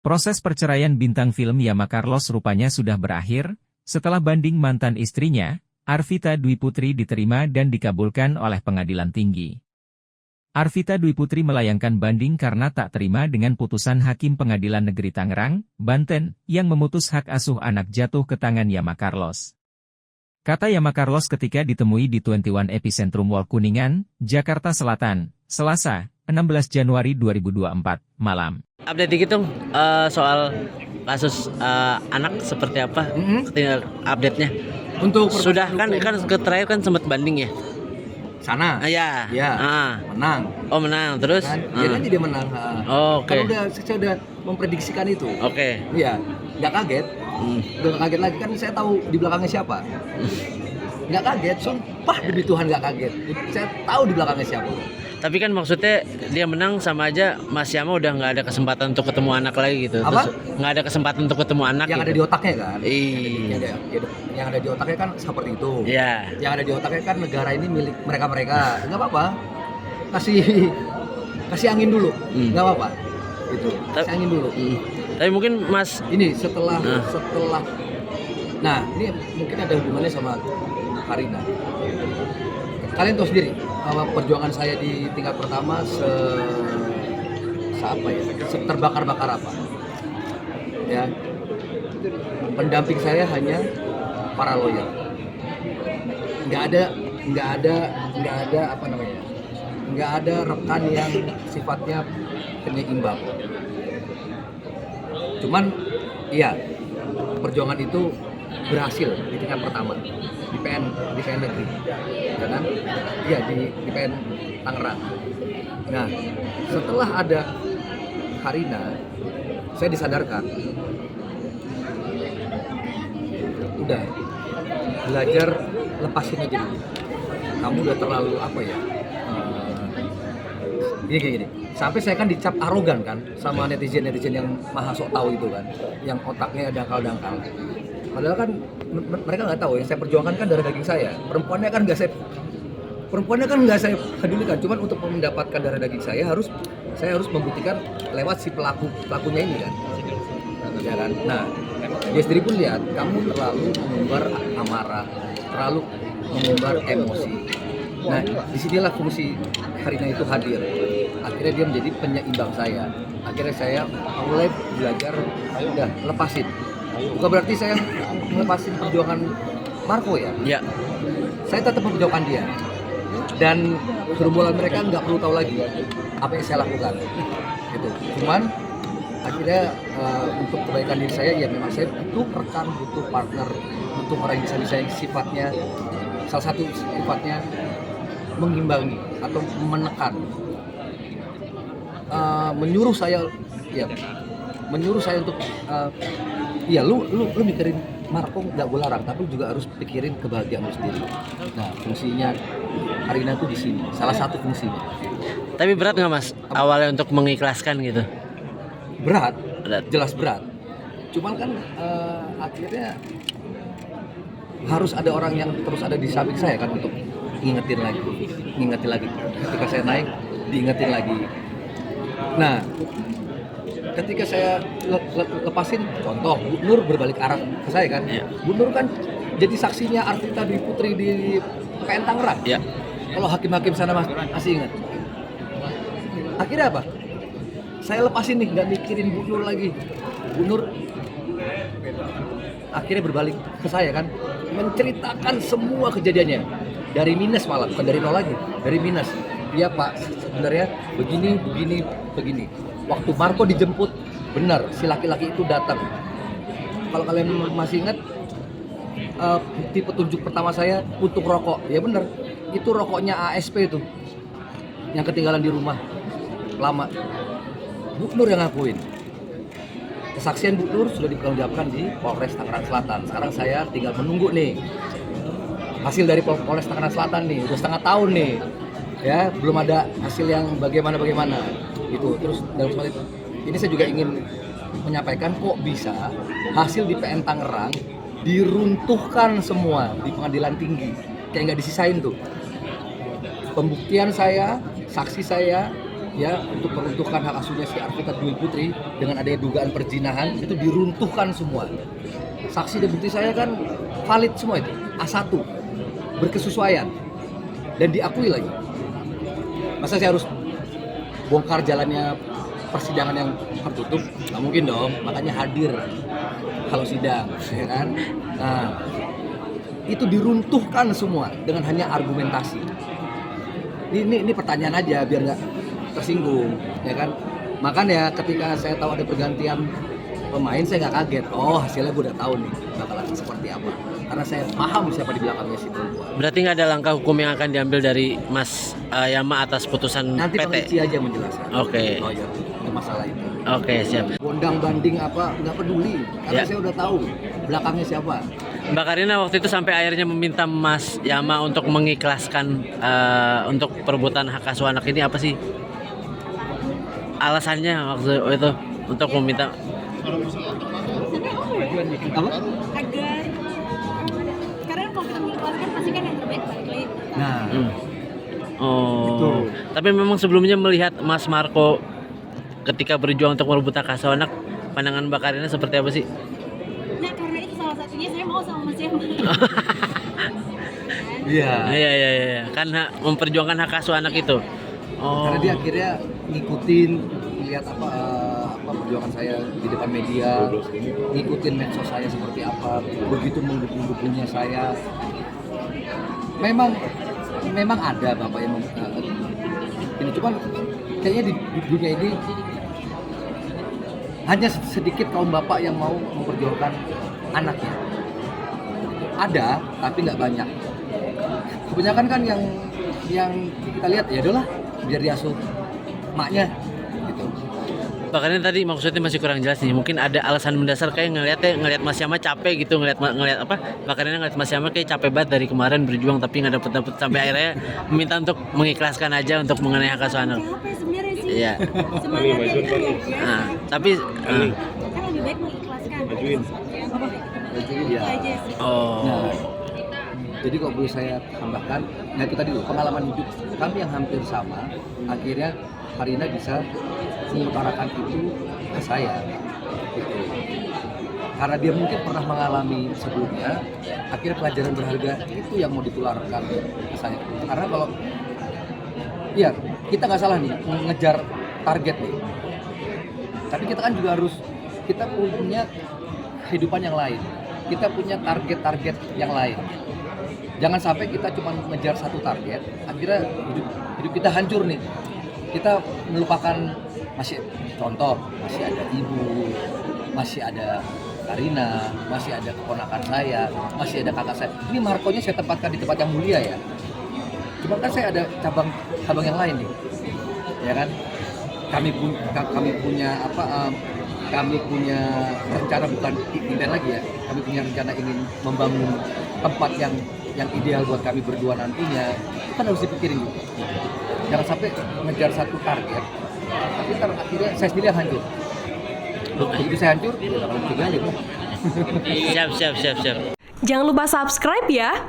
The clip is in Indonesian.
Proses perceraian bintang film Yama Carlos rupanya sudah berakhir, setelah banding mantan istrinya, Arvita Dwi Putri diterima dan dikabulkan oleh Pengadilan Tinggi. Arvita Dwi Putri melayangkan banding karena tak terima dengan putusan Hakim Pengadilan Negeri Tangerang, Banten, yang memutus hak asuh anak jatuh ke tangan Yama Carlos. Kata Yama Carlos ketika ditemui di 21 Epicentrum Mall Kuningan, Jakarta Selatan, Selasa, 16 Januari 2024, malam. Update dikit dong soal kasus anak seperti apa? Tinggal update-nya. Untuk Sudah kan terakhir kan sempat banding ya? sana. Ya. Menang. Oh menang terus? Kan? Dia kan jadi menang. Oh, oke. Kalau saya udah memprediksikan itu. Oke. Iya, nggak kaget. Udah nggak kaget lagi kan saya tahu di belakangnya siapa. Nggak kaget, sumpah demi Tuhan nggak kaget. Saya tahu di belakangnya siapa. Tapi kan maksudnya dia menang sama aja Mas Yama udah nggak ada kesempatan untuk ketemu anak lagi gitu. Apa? Terus nggak ada kesempatan untuk ketemu anak Yang gitu. ada di otaknya kan. Iya. Yang ada di otaknya kan seperti itu. Iya. Yang ada di otaknya kan negara ini milik mereka. Nggak apa-apa. Kasih angin dulu. Nggak apa-apa. Itu. Kasih angin dulu. Tapi mungkin Mas Ini setelah nah ini mungkin ada hubungannya sama Karina. Kalian tahu sendiri bahwa perjuangan saya di tingkat pertama terbakar-bakar apa ya, pendamping saya hanya para lawyer, nggak ada rekan yang sifatnya penyeimbang. Cuman iya, perjuangan itu berhasil di tingkat pertama di PN negeri, ya kan? Iya di PN Tangerang. Nah, setelah ada Karina, saya disadarkan, udah belajar lepasin aja dulu. Kamu udah terlalu gini. Sampai saya kan dicap arogan kan sama netizen yang maha sok tahu itu kan, yang otaknya dangkal-dangkal. Padahal kan mereka nggak tahu yang saya perjuangkan kan darah daging saya. Perempuannya kan nggak saya pedulikan. Cuman untuk mendapatkan darah daging saya harus membuktikan lewat si pelakunya ini kan. Ya kan? Nah, dia sendiri pun lihat kamu terlalu mengumbar amarah, terlalu mengumbar emosi. Nah, disinilah fungsi Karina itu hadir. Akhirnya dia menjadi penyeimbang saya. Akhirnya saya mulai belajar, udah lepasin. Bukan berarti saya melepasin perjuangan Marco ya. ya. Saya tetap memperjuangkan dia. Dan gerombolan mereka nggak perlu tahu lagi apa yang saya lakukan. Gitu. Cuman akhirnya untuk kebaikan diri saya ya memang saya butuh rekan, butuh partner, butuh orang yang bisa yang sifatnya, salah satu sifatnya mengimbangi atau menekan, menyuruh saya untuk iya lu mikirin Marco nggak gue larang, tapi juga harus pikirin kebahagiaan lu sendiri. Nah, fungsinya Karina tuh di sini, salah satu fungsinya. Tapi berat nggak Mas awalnya untuk mengikhlaskan gitu? Berat. Jelas berat. Cuman kan akhirnya harus ada orang yang terus ada di samping saya kan untuk ngingetin lagi. Ketika saya naik, diingetin lagi. Nah, ketika saya lepasin, contoh Bu Nur berbalik arah ke saya kan, Bu Nur kan jadi saksinya Arvita Dwi Putri di PN Tangerang. Ya. Kalau hakim-hakim sana masih ingat. Akhirnya apa? Saya lepasin nih, nggak mikirin Bu Nur lagi. Bu Nur akhirnya berbalik ke saya kan, menceritakan semua kejadiannya dari minus, malah bukan dari nol lagi, dari minus. Iya Pak, sebenarnya begini. Waktu Marco dijemput, benar si laki-laki itu datang. Kalau kalian masih ingat, bukti petunjuk pertama saya untuk rokok, ya benar, itu rokoknya ASP itu, yang ketinggalan di rumah lama. Bu Nur yang ngakuin. Kesaksian Bu Nur sudah dipertanggungjawabkan di Polres Tangerang Selatan. Sekarang saya tinggal menunggu nih hasil dari Polres Tangerang Selatan nih, udah setengah tahun nih, ya belum ada hasil yang bagaimana gitu. Terus dalam soal itu, ini saya juga ingin menyampaikan kok bisa hasil di PN Tangerang diruntuhkan semua di Pengadilan Tinggi, kayak nggak disisain tuh. Pembuktian saya, saksi saya, ya untuk peruntukan hak asuhnya si Arvita Dwi Putri dengan adanya dugaan perzinahan itu diruntuhkan semua. Saksi dan bukti saya kan valid semua itu, A1, berkesesuaian dan diakui lagi. Masa saya harus bongkar jalannya persidangan yang tertutup? Nggak mungkin dong, makanya hadir kalau sidang, ya kan? Nah, itu diruntuhkan semua dengan hanya argumentasi. Ini pertanyaan aja biar nggak tersinggung, ya kan? Makanya ketika saya tahu ada pergantian pemain, saya nggak kaget. Oh, hasilnya gue udah tahu nih bakalan seperti apa. Karena saya paham siapa di belakangnya si perempuan. Berarti nggak ada langkah hukum yang akan diambil dari Mas Yama atas putusan Nanti PT? Bang Ici aja menjelaskan. Oke. Oh iya, ada masalah itu. Oke, siap. Gondang banding apa nggak peduli, karena Ya. saya udah tahu belakangnya siapa. Mbak Karina waktu itu sampai akhirnya meminta Mas Yama untuk mengikhlaskan untuk perebutan hak asuh anak ini, apa sih alasannya waktu itu untuk meminta? Apa? Agar karena kalau kita mengikhlaskan pasti kan yang terbaik balik lagi. Nah, Oh. Itu. Tapi memang sebelumnya melihat Mas Marco ketika berjuang untuk merebut hak asuh anak, pandangan Mbak Karina seperti apa sih? Nah karena itu salah satunya saya mau sama Mas Yama. iya. Iya. Karena memperjuangkan hak asuh anak itu. Oh. Karena dia akhirnya ngikutin lihat apa perjuangan saya di depan media, ngikutin medsos saya seperti apa, begitu mendukung-dukungnya saya. Memang ada bapak yang ini, cuman kayaknya di dunia ini hanya sedikit kaum bapak yang mau memperjuangkan anaknya. Ada, tapi nggak banyak. Kebanyakan kan yang kita lihat ya udahlah biar diasuh maknya gitu. Bahkan tadi maksudnya masih kurang jelas nih. Mungkin ada alasan mendasar kayak ngelihat Mas Yama capek gitu, ngelihat apa? Bahkan ngelihat Mas Yama kayak capek banget dari kemarin berjuang tapi nggak dapet sampai akhirnya meminta untuk mengikhlaskan aja untuk mengenai hak asuh anak. Capek sebenarnya sih. Iya. Semangatnya itu ya. Nah, tapi Kan lebih baik mengikhlaskan. Majuin. Iya. Aja sih. oh. Nah, jadi kalau boleh saya tambahkan, nah itu tadi pengalaman hidup kami yang hampir sama, akhirnya Karina bisa mengutarakan itu ke saya, gitu. Karena dia mungkin pernah mengalami sebelumnya, akhirnya pelajaran berharga itu yang mau ditularkan ke saya. Karena kalau, ya kita nggak salah nih mengejar target nih, tapi kita kan juga harus, kita punya kehidupan yang lain, kita punya target-target yang lain. Jangan sampai kita cuma mengejar satu target, akhirnya hidup kita hancur nih. Kita melupakan, masih contoh, masih ada ibu, masih ada Karina, masih ada keponakan saya, masih ada kakak saya. Ini Marco-nya saya tempatkan di tempat yang mulia ya. Cuma kan saya ada cabang yang lain nih, ya kan? Kami punya rencana, bukan impian lagi ya. Kami punya rencana ingin membangun tempat yang ideal buat kami berdua nantinya. Itu kan harus dipikirin juga. Jangan sampai mengejar satu target, tapi akhirnya saya sendiri yang hancur. Begitu saya hancur, ya bakal tinggalin. Siap. Jangan lupa subscribe ya.